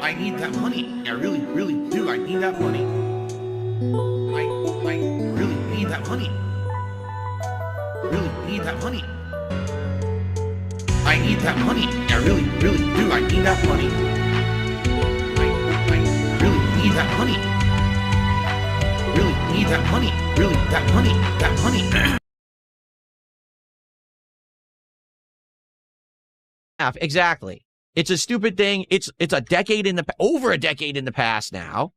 I need that money. I really, really do. I need that money. I really need that money. Really need that money. I need that money. I really, really do. I need that money. I really need that money. Really need that money. Really, that money. That money. Exactly. It's a stupid thing. It's a decade over a decade in the past now.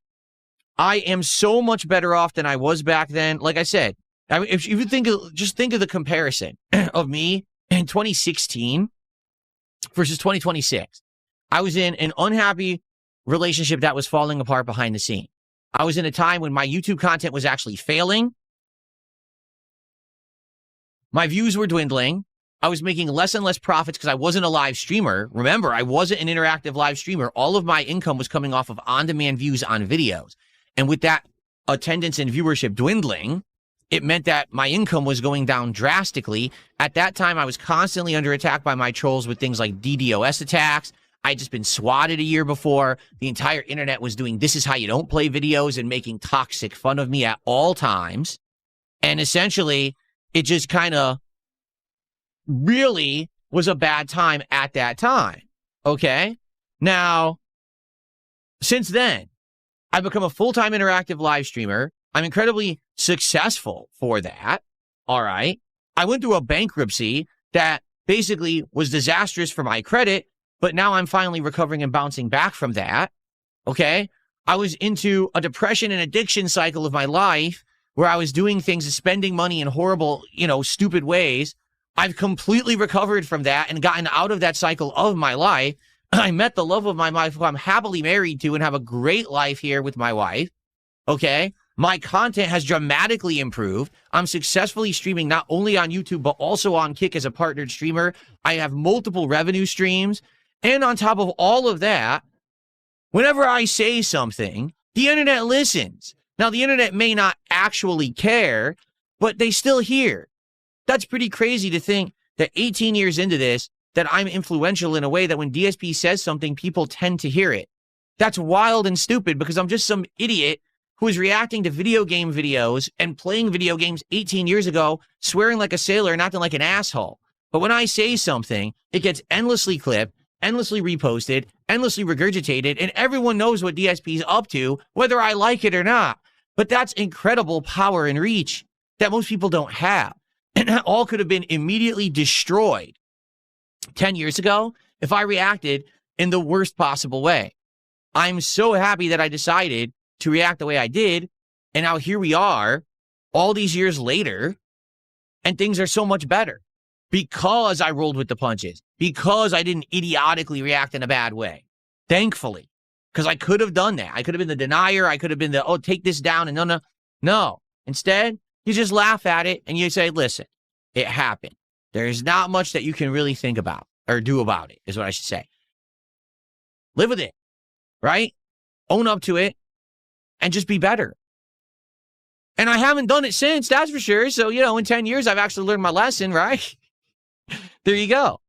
I am so much better off than I was back then. Like I said, I mean, if you just think of the comparison of me in 2016 versus 2026. I was in an unhappy relationship that was falling apart behind the scene. I was in a time when my YouTube content was actually failing. My views were dwindling. I was making less and less profits because I wasn't a live streamer. Remember, I wasn't an interactive live streamer. All of my income was coming off of on-demand views on videos. And with that attendance and viewership dwindling, it meant that my income was going down drastically. At that time, I was constantly under attack by my trolls with things like DDoS attacks. I'd just been swatted a year before. The entire internet was doing "this is how you don't play" videos and making toxic fun of me at all times. And essentially, it just kind of really was a bad time at that time. Okay? Now, since then, I've become a full-time interactive live streamer. I'm incredibly successful for that. All right. I went through a bankruptcy that basically was disastrous for my credit, but now I'm finally recovering and bouncing back from that. Okay. I was into a depression and addiction cycle of my life where I was doing things and spending money in horrible, stupid ways. I've completely recovered from that and gotten out of that cycle of my life. I met the love of my life, who I'm happily married to and have a great life here with my wife. Okay. My content has dramatically improved. I'm successfully streaming not only on YouTube, but also on Kick as a partnered streamer. I have multiple revenue streams. And on top of all of that, whenever I say something, the internet listens. Now, the internet may not actually care, but they still hear. That's pretty crazy to think that 18 years into this, that I'm influential in a way that when DSP says something, people tend to hear it. That's wild and stupid because I'm just some idiot who is reacting to video game videos and playing video games 18 years ago, swearing like a sailor and acting like an asshole. But when I say something, it gets endlessly clipped, endlessly reposted, endlessly regurgitated, and everyone knows what DSP is up to, whether I like it or not. But that's incredible power and reach that most people don't have. And that all could have been immediately destroyed 10 years ago if I reacted in the worst possible way. I'm so happy that I decided to react the way I did, and now here we are all these years later, and things are so much better because I rolled with the punches, because I didn't idiotically react in a bad way, thankfully, because I could have done that. I could have been the denier. I could have been the, oh, take this down, and no. Instead, you just laugh at it, and you say, listen, it happened. There's not much that you can really think about or do about it, is what I should say. Live with it, right? Own up to it. And just be better. And I haven't done it since, that's for sure. So, in 10 years, I've actually learned my lesson, right? There you go.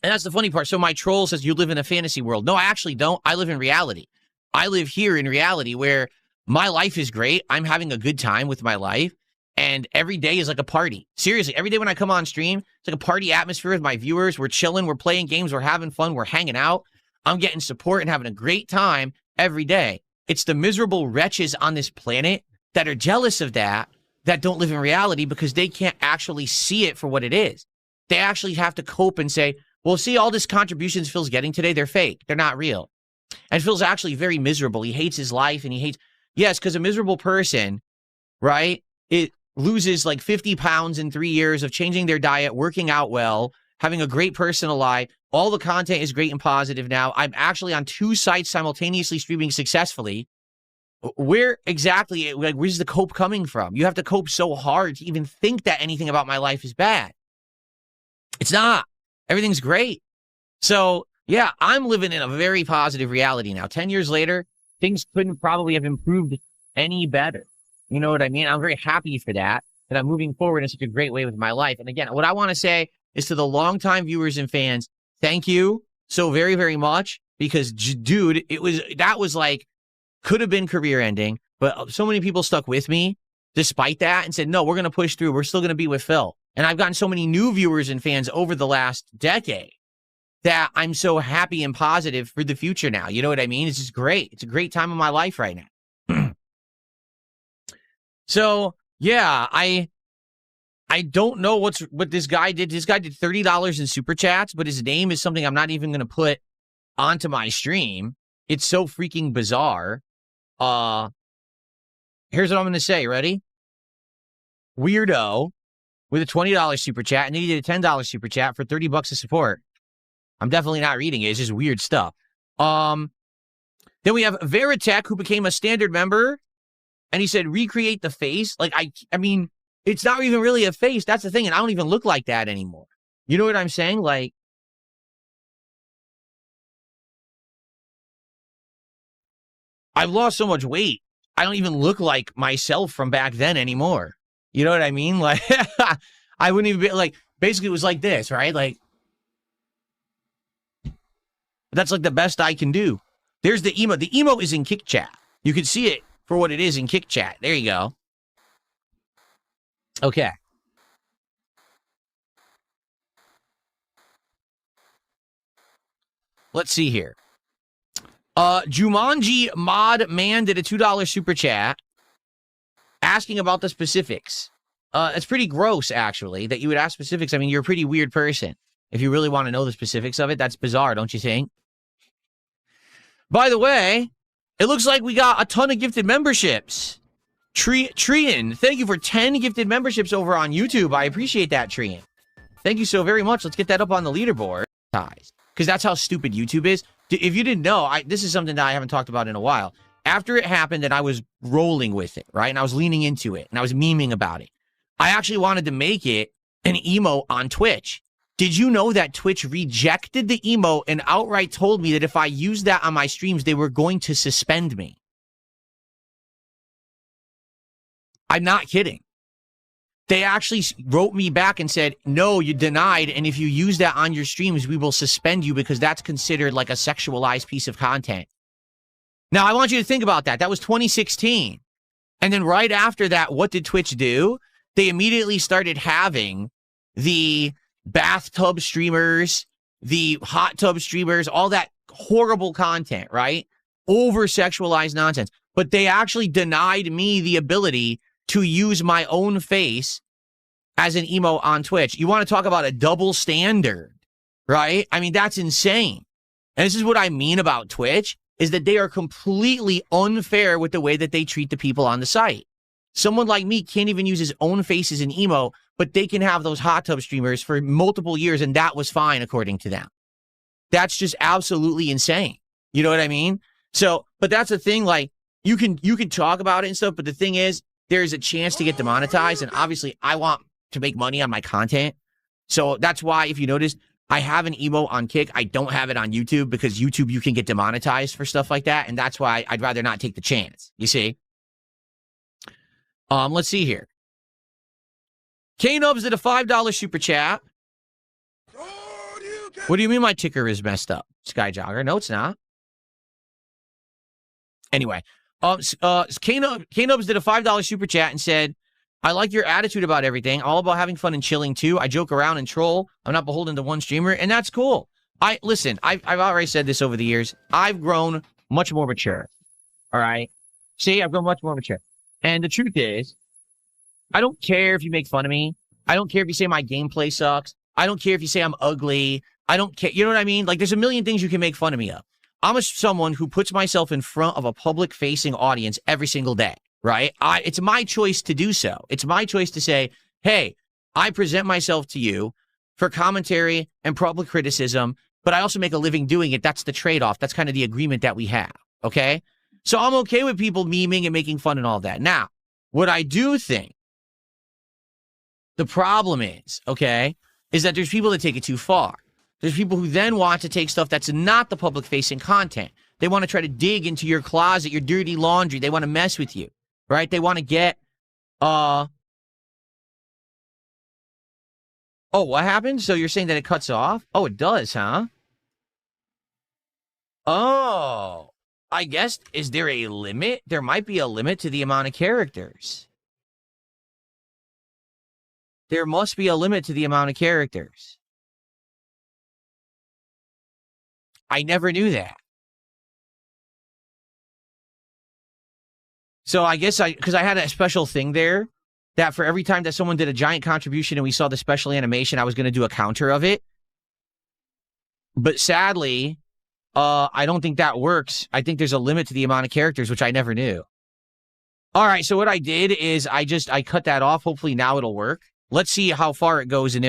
And that's the funny part. So my troll says, you live in a fantasy world. No, I actually don't. I live in reality. I live here in reality where my life is great. I'm having a good time with my life. And every day is like a party. Seriously, every day when I come on stream, it's like a party atmosphere with my viewers. We're chilling. We're playing games. We're having fun. We're hanging out. I'm getting support and having a great time every day. It's the miserable wretches on this planet that are jealous of that don't live in reality because they can't actually see it for what it is. They actually have to cope and say, well, see, all this contributions Phil's getting today, they're fake. They're not real. And Phil's actually very miserable. He hates his life and he hates, yes, because a miserable person, right, it loses like 50 pounds in 3 years of changing their diet, working out well, having a great personal life. All the content is great and positive now. I'm actually on 2 sites simultaneously streaming successfully. Where exactly, like, where's the cope coming from? You have to cope so hard to even think that anything about my life is bad. It's not. Everything's great. So, yeah, I'm living in a very positive reality now. 10 years later, things couldn't probably have improved any better. You know what I mean? I'm very happy for that I'm moving forward in such a great way with my life. And again, what I want to say is to the longtime viewers and fans, Thank you so very, very much. Because, dude, that was like, could have been career ending. But so many people stuck with me despite that and said, no, we're going to push through. We're still going to be with Phil. And I've gotten so many new viewers and fans over the last decade that I'm so happy and positive for the future now. You know what I mean? It's just great. It's a great time of my life right now. So, yeah, I don't know what this guy did. This guy did $30 in super chats, but his name is something I'm not even going to put onto my stream. It's so freaking bizarre. Here's what I'm going to say. Ready? Weirdo with a $20 super chat, and then he did a $10 super chat for $30 of support. I'm definitely not reading it. It's just weird stuff. Then we have Veritech, who became a standard member, and he said, recreate the face. Like, I mean, it's not even really a face. That's the thing, and I don't even look like that anymore. You know what I'm saying? Like, I've lost so much weight. I don't even look like myself from back then anymore. You know what I mean? Like, I wouldn't even be like, basically it was like this, right? Like, that's like the best I can do. There's the emo. The emo is in Kick Chat. You can see it for what it is in Kick Chat. There you go. Okay. Let's see here. Jumanji Mod Man did a $2 super chat asking about the specifics. It's pretty gross, actually, that you would ask specifics. I mean, you're a pretty weird person. If you really want to know the specifics of it, that's bizarre, don't you think? By the way, it looks like we got a ton of gifted memberships. Trian, thank you for 10 gifted memberships over on YouTube. I appreciate that, Trian. Thank you so very much. Let's get that up on the leaderboard. Because that's how stupid YouTube is. If you didn't know, this is something that I haven't talked about in a while. After it happened and I was rolling with it, right? And I was leaning into it and I was memeing about it. I actually wanted to make it an emo on Twitch. Did you know that Twitch rejected the emo and outright told me that if I used that on my streams, they were going to suspend me? I'm not kidding. They actually wrote me back and said, no, you denied. And if you use that on your streams, we will suspend you because that's considered like a sexualized piece of content. Now, I want you to think about that. That was 2016. And then right after that, what did Twitch do? They immediately started having the bathtub streamers, the hot tub streamers, all that horrible content, right? Over-sexualized nonsense. But they actually denied me the ability to use my own face as an emo on Twitch. You want to talk about a double standard, right? I mean, that's insane. And this is what I mean about Twitch, is that they are completely unfair with the way that they treat the people on the site. Someone like me can't even use his own face as an emo, but they can have those hot tub streamers for multiple years, and that was fine, according to them. That's just absolutely insane. You know what I mean? So, but that's the thing, like, you can talk about it and stuff, but the thing is, there's a chance to get demonetized, and obviously I want to make money on my content. So that's why, if you notice, I have an emo on Kick. I don't have it on YouTube because YouTube, you can get demonetized for stuff like that, and that's why I'd rather not take the chance, you see? Let's see here. K-Nubs did a $5 super chat. What do you mean my ticker is messed up? Sky Jogger. No, it's not. Anyway, K-Nubs did a $5 super chat and said, I like your attitude about everything. All about having fun and chilling too. I joke around and troll. I'm not beholden to one streamer, and that's cool. Listen, I've already said this over the years. I've grown much more mature. All right? See, I've grown much more mature. And the truth is, I don't care if you make fun of me. I don't care if you say my gameplay sucks. I don't care if you say I'm ugly. I don't care. You know what I mean? Like, there's a million things you can make fun of me of. I'm someone who puts myself in front of a public-facing audience every single day, right? It's my choice to do so. It's my choice to say, hey, I present myself to you for commentary and public criticism, but I also make a living doing it. That's the trade-off. That's kind of the agreement that we have, okay? So I'm okay with people memeing and making fun and all that. Now, what I do think the problem is, okay, is that there's people that take it too far. There's people who then want to take stuff that's not the public-facing content. They want to try to dig into your closet, your dirty laundry. They want to mess with you, right? They want to get, Oh, what happened? So you're saying that it cuts off? Oh, it does, huh? Oh, I guess, is there a limit? There might be a limit to the amount of characters. There must be a limit to the amount of characters. I never knew that. So I guess because I had a special thing there that for every time that someone did a giant contribution and we saw the special animation, I was going to do a counter of it. But sadly, I don't think that works. I think there's a limit to the amount of characters, which I never knew. All right, so what I did is I cut that off. Hopefully now it'll work. Let's see how far it goes and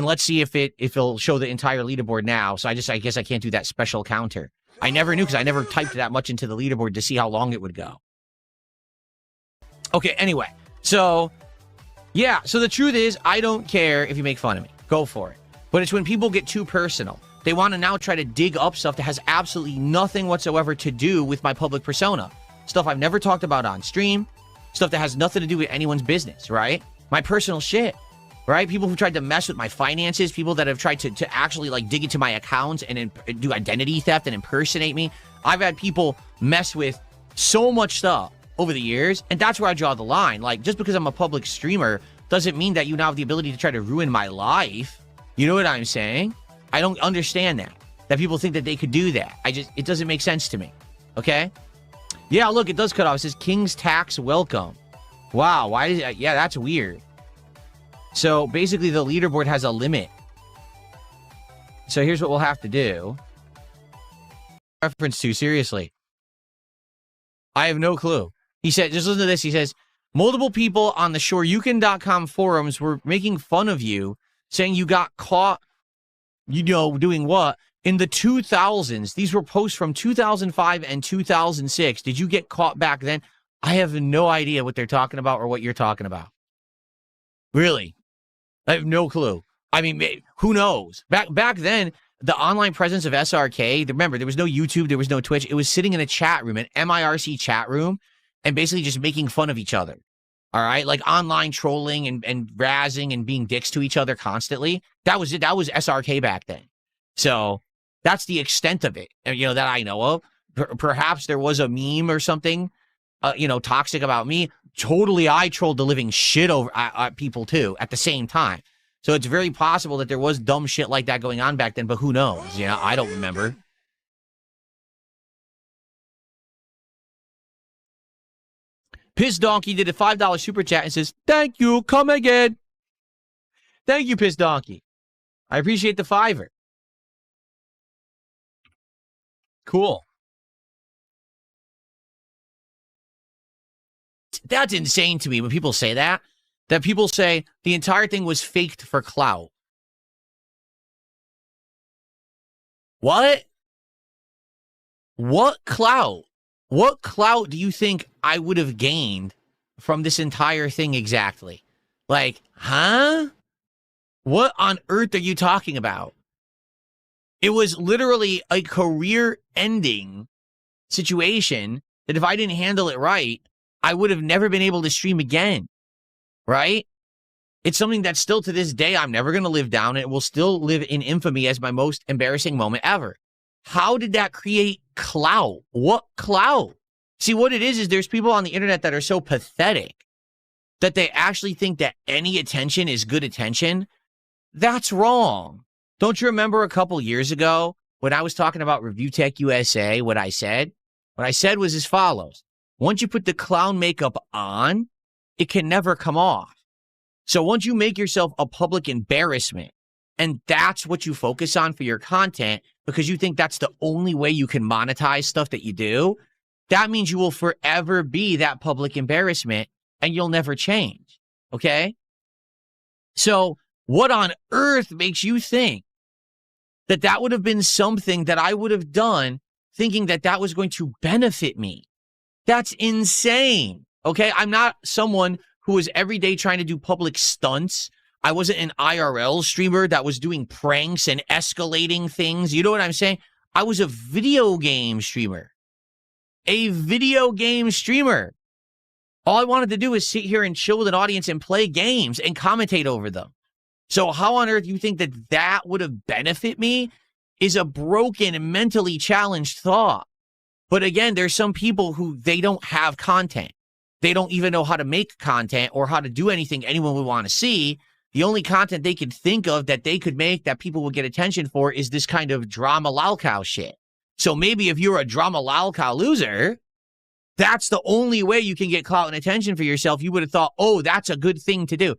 let's see if it'll show the entire leaderboard now. So I guess I can't do that special counter. I never knew because I never typed that much into the leaderboard to see how long it would go. Okay, anyway. So, yeah. So the truth is, I don't care if you make fun of me. Go for it. But it's when people get too personal. They want to now try to dig up stuff that has absolutely nothing whatsoever to do with my public persona. Stuff I've never talked about on stream. Stuff that has nothing to do with anyone's business, right? My personal shit. Right? People who tried to mess with my finances, people that have tried to actually like dig into my accounts and do identity theft and impersonate me. I've had people mess with so much stuff over the years, and that's where I draw the line. Like, just because I'm a public streamer doesn't mean that you now have the ability to try to ruin my life. You know what I'm saying? I don't understand that people think that they could do that. It doesn't make sense to me. Okay? Yeah, look, it does cut off. It says King's Tax Welcome. Wow, why is it? Yeah, that's weird. So basically the leaderboard has a limit. So here's what we'll have to do. Reference to, seriously. I have no clue. He said, just listen to this. He says, multiple people on the Shoryuken.com forums were making fun of you, saying you got caught, you know, doing what? In the 2000s. These were posts from 2005 and 2006. Did you get caught back then? I have no idea what they're talking about or what you're talking about. Really? I have no clue. I mean, who knows? Back then, the online presence of SRK, remember, there was no YouTube, there was no Twitch. It was sitting in a chat room, an MIRC chat room, and basically just making fun of each other. All right? Like online trolling and razzing and being dicks to each other constantly. That was it. That was SRK back then. So that's the extent of it, you know, that I know of. Perhaps there was a meme or something, you know, toxic about me. Totally, I trolled the living shit over people too at the same time. So it's very possible that there was dumb shit like that going on back then, but who knows? You know, I don't remember. Piss Donkey did a $5 super chat and says, "Thank you, come again." Thank you, Piss Donkey. I appreciate the $5. Cool. That's insane to me when people say that people say the entire thing was faked for clout. What? What clout? What clout do you think I would have gained from this entire thing exactly? Like, huh? What on earth are you talking about? It was literally a career-ending situation that if I didn't handle it right, I would have never been able to stream again, right? It's something that still to this day, I'm never going to live down. It will still live in infamy as my most embarrassing moment ever. How did that create clout? What clout? See, what it is there's people on the internet that are so pathetic that they actually think that any attention is good attention. That's wrong. Don't you remember a couple years ago when I was talking about Review Tech USA, what I said? What I said was as follows. Once you put the clown makeup on, it can never come off. So once you make yourself a public embarrassment, and that's what you focus on for your content, because you think that's the only way you can monetize stuff that you do, that means you will forever be that public embarrassment, and you'll never change, okay? So what on earth makes you think that that would have been something that I would have done thinking that that was going to benefit me? That's insane, okay? I'm not someone who is every day trying to do public stunts. I wasn't an IRL streamer that was doing pranks and escalating things. You know what I'm saying? I was a video game streamer. A video game streamer. All I wanted to do is sit here and chill with an audience and play games and commentate over them. So how on earth do you think that that would have benefited me is a broken and mentally challenged thought. But again, there's some people who they don't have content. They don't even know how to make content or how to do anything anyone would want to see. The only content they could think of that they could make that people would get attention for is this kind of drama lolcow shit. So maybe if you're a drama lolcow loser, that's the only way you can get clout and attention for yourself. You would have thought, oh, that's a good thing to do.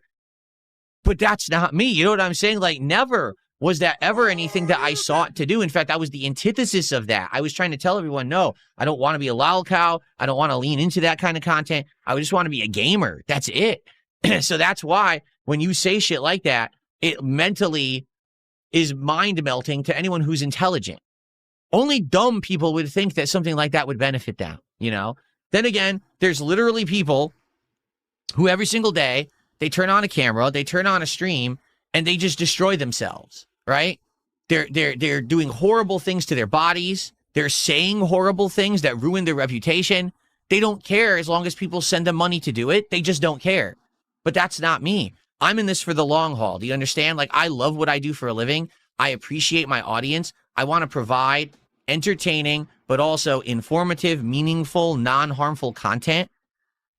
But that's not me. You know what I'm saying? Like, never was that ever anything that I sought to do. In fact, I was the antithesis of that. I was trying to tell everyone, no, I don't want to be a lolcow. I don't want to lean into that kind of content. I just want to be a gamer. That's it. So that's why when you say shit like that, it mentally is mind melting to anyone who's intelligent. Only dumb people would think that something like that would benefit them, you know? Then again, there's literally people who every single day, they turn on a camera, they turn on a stream, and they just destroy themselves, right? They're doing horrible things to their bodies. They're saying horrible things that ruin their reputation. They don't care as long as people send them money to do it. They just don't care. But that's not me. I'm in this for the long haul. Do you understand? Like, I love what I do for a living. I appreciate my audience. I want to provide entertaining, but also informative, meaningful, non-harmful content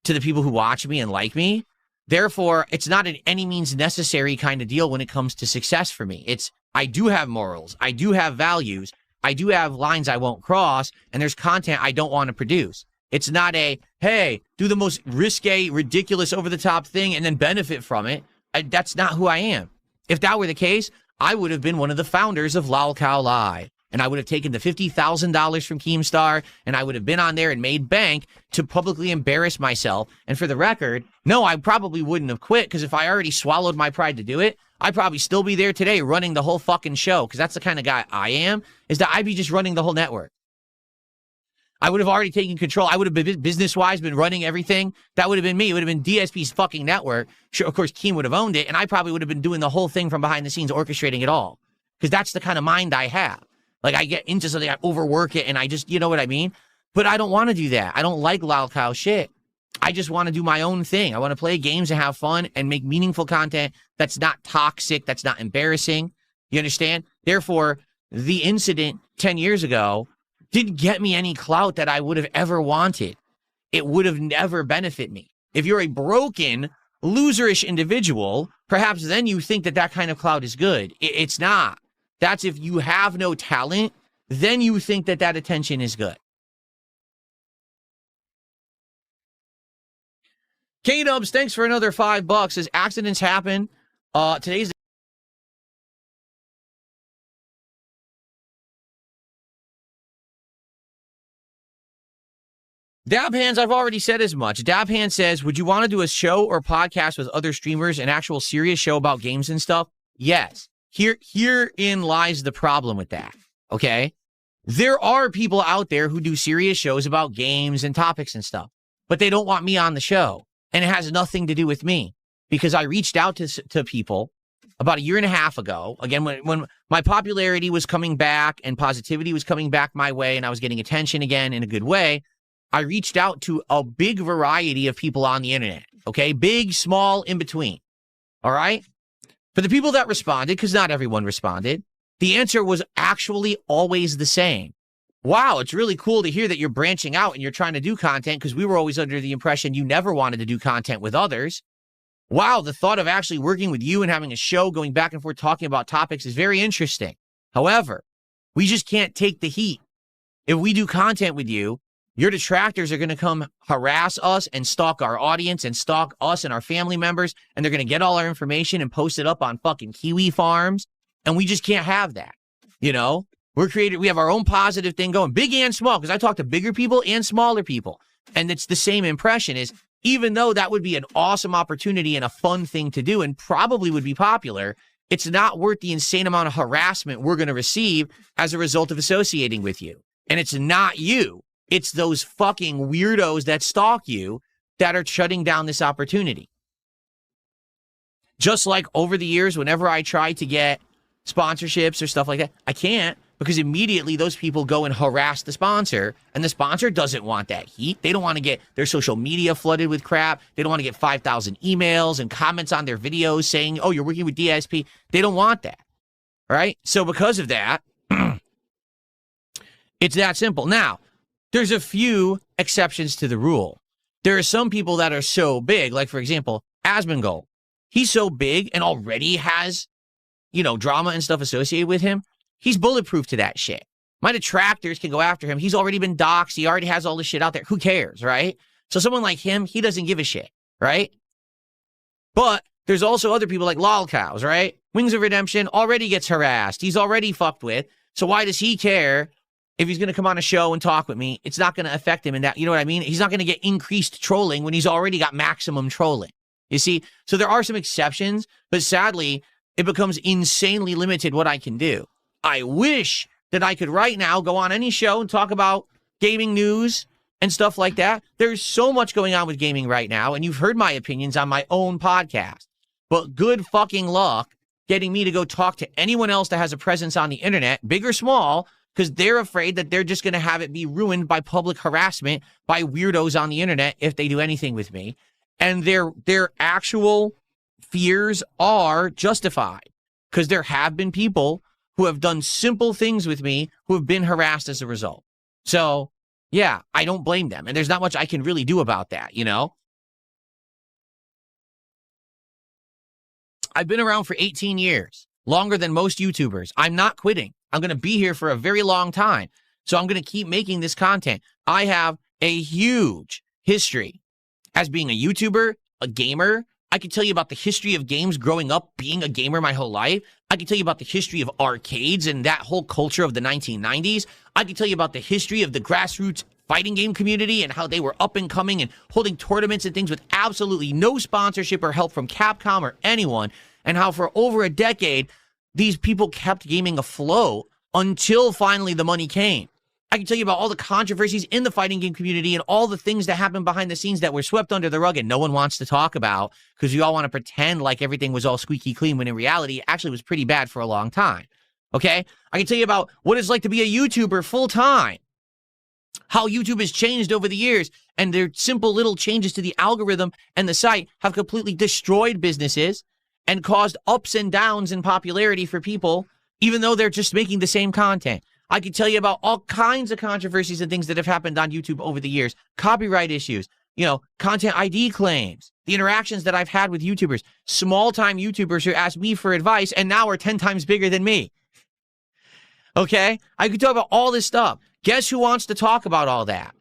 to the people who watch me and like me. Therefore, it's not an any means necessary kind of deal when it comes to success for me. It's, I do have morals. I do have values. I do have lines I won't cross, and there's content I don't want to produce. It's not a, hey, do the most risque, ridiculous, over-the-top thing and then benefit from it. That's not who I am. If that were the case, I would have been one of the founders of Lolcow Live. And I would have taken the $50,000 from Keemstar, and I would have been on there and made bank to publicly embarrass myself. And for the record, no, I probably wouldn't have quit, because if I already swallowed my pride to do it, I'd probably still be there today running the whole fucking show, because that's the kind of guy I am, is that I'd be just running the whole network. I would have already taken control. I would have been business-wise, been running everything. That would have been me. It would have been DSP's fucking network. Sure, of course, Keem would have owned it, and I probably would have been doing the whole thing from behind the scenes, orchestrating it all, because that's the kind of mind I have. Like, I get into something, I overwork it, and I just, you know what I mean? But I don't want to do that. I don't like lolcow shit. I just want to do my own thing. I want to play games and have fun and make meaningful content that's not toxic, that's not embarrassing. You understand? Therefore, the incident 10 years ago didn't get me any clout that I would have ever wanted. It would have never benefited me. If you're a broken, loserish individual, perhaps then you think that that kind of clout is good. It's not. That's if you have no talent, then you think that that attention is good. K-Dubs, thanks for another $5. As accidents happen, today's Dab Hands, I've already said as much. Dab Hands says, would you want to do a show or podcast with other streamers, an actual serious show about games and stuff? Yes. Herein lies the problem with that, okay? There are people out there who do serious shows about games and topics and stuff, but they don't want me on the show, and it has nothing to do with me, because I reached out to people about a year and a half ago, again, when my popularity was coming back and positivity was coming back my way and I was getting attention again in a good way. I reached out to a big variety of people on the internet, okay? Big, small, in between, all right? For the people that responded, because not everyone responded, the answer was actually always the same. Wow, it's really cool to hear that you're branching out and you're trying to do content, because we were always under the impression you never wanted to do content with others. Wow, the thought of actually working with you and having a show going back and forth talking about topics is very interesting. However, we just can't take the heat. If we do content with you, your detractors are going to come harass us and stalk our audience and stalk us and our family members, and they're going to get all our information and post it up on fucking Kiwi farms, and we just can't have that. You know, we have our own positive thing going, big and small, because I talk to bigger people and smaller people, and it's the same impression is, even though that would be an awesome opportunity and a fun thing to do and probably would be popular, it's not worth the insane amount of harassment we're going to receive as a result of associating with you. And it's not you. It's those fucking weirdos that stalk you that are shutting down this opportunity. Just like over the years, whenever I try to get sponsorships or stuff like that, I can't, Because immediately those people go and harass the sponsor, and the sponsor doesn't want that heat. They don't want to get their social media flooded with crap. They don't want to get 5,000 emails and comments on their videos saying, oh, you're working with DSP. They don't want that, right? So because of that, it's that simple. Now, there's a few exceptions to the rule. There are some people that are so big, like, for example, Asmongold. He's so big and already has, drama and stuff associated with him. He's bulletproof to that shit. My detractors can go after him. He's already been doxxed. He already has all this shit out there. Who cares, right? So someone like him, he doesn't give a shit, right? But there's also other people like Lolcows, right? Wings of Redemption already gets harassed. He's already fucked with. So why does he care if he's going to come on a show and talk with me? It's not going to affect him in that, you know what I mean? He's not going to get increased trolling when he's already got maximum trolling. You see? So there are some exceptions, but sadly, it becomes insanely limited what I can do. I wish that I could right now go on any show and talk about gaming news and stuff like that. There's so much going on with gaming right now, and you've heard my opinions on my own podcast. But good fucking luck getting me to go talk to anyone else that has a presence on the internet, big or small, because they're afraid that they're just going to have it be ruined by public harassment by weirdos on the internet if they do anything with me. And their actual fears are justified, because there have been people who have done simple things with me who have been harassed as a result. So, yeah, I don't blame them. And there's not much I can really do about that, I've been around for 18 years, longer than most YouTubers. I'm not quitting. I'm going to be here for a very long time. So I'm going to keep making this content. I have a huge history as being a YouTuber, a gamer. I can tell you about the history of games growing up, being a gamer my whole life. I can tell you about the history of arcades and that whole culture of the 1990s. I can tell you about the history of the grassroots fighting game community and how they were up and coming and holding tournaments and things with absolutely no sponsorship or help from Capcom or anyone, and how for over a decade, these people kept gaming afloat until finally the money came. I can tell you about all the controversies in the fighting game community and all the things that happened behind the scenes that were swept under the rug and no one wants to talk about because we all want to pretend like everything was all squeaky clean when in reality, it actually was pretty bad for a long time. Okay? I can tell you about what it's like to be a YouTuber full time, how YouTube has changed over the years, and their simple little changes to the algorithm and the site have completely destroyed businesses and caused ups and downs in popularity for people, even though they're just making the same content. I could tell you about all kinds of controversies and things that have happened on YouTube over the years. Copyright issues, content ID claims, the interactions that I've had with YouTubers, small-time YouTubers who ask me for advice and now are 10 times bigger than me. Okay? I could talk about all this stuff. Guess who wants to talk about all that?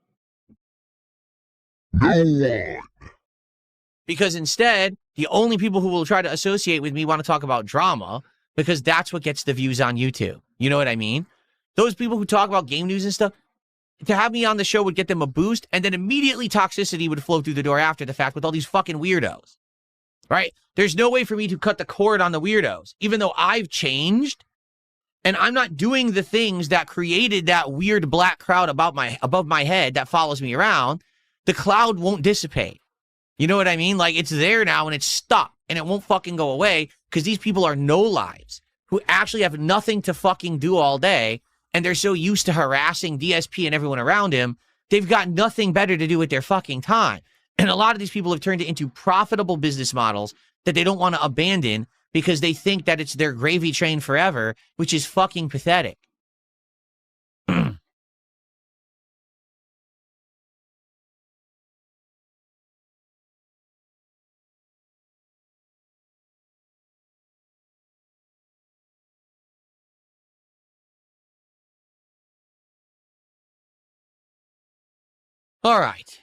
No one. Because instead, the only people who will try to associate with me want to talk about drama because that's what gets the views on YouTube. You know what I mean? Those people who talk about game news and stuff, to have me on the show would get them a boost, and then immediately toxicity would flow through the door after the fact with all these fucking weirdos, right? There's no way for me to cut the cord on the weirdos, even though I've changed, and I'm not doing the things that created that weird black crowd above my head that follows me around. The cloud won't dissipate. You know what I mean? Like, it's there now, and it's stuck, and it won't fucking go away, because these people are no-lives who actually have nothing to fucking do all day, and they're so used to harassing DSP and everyone around him, they've got nothing better to do with their fucking time. And a lot of these people have turned it into profitable business models that they don't want to abandon because they think that it's their gravy train forever, which is fucking pathetic. All right.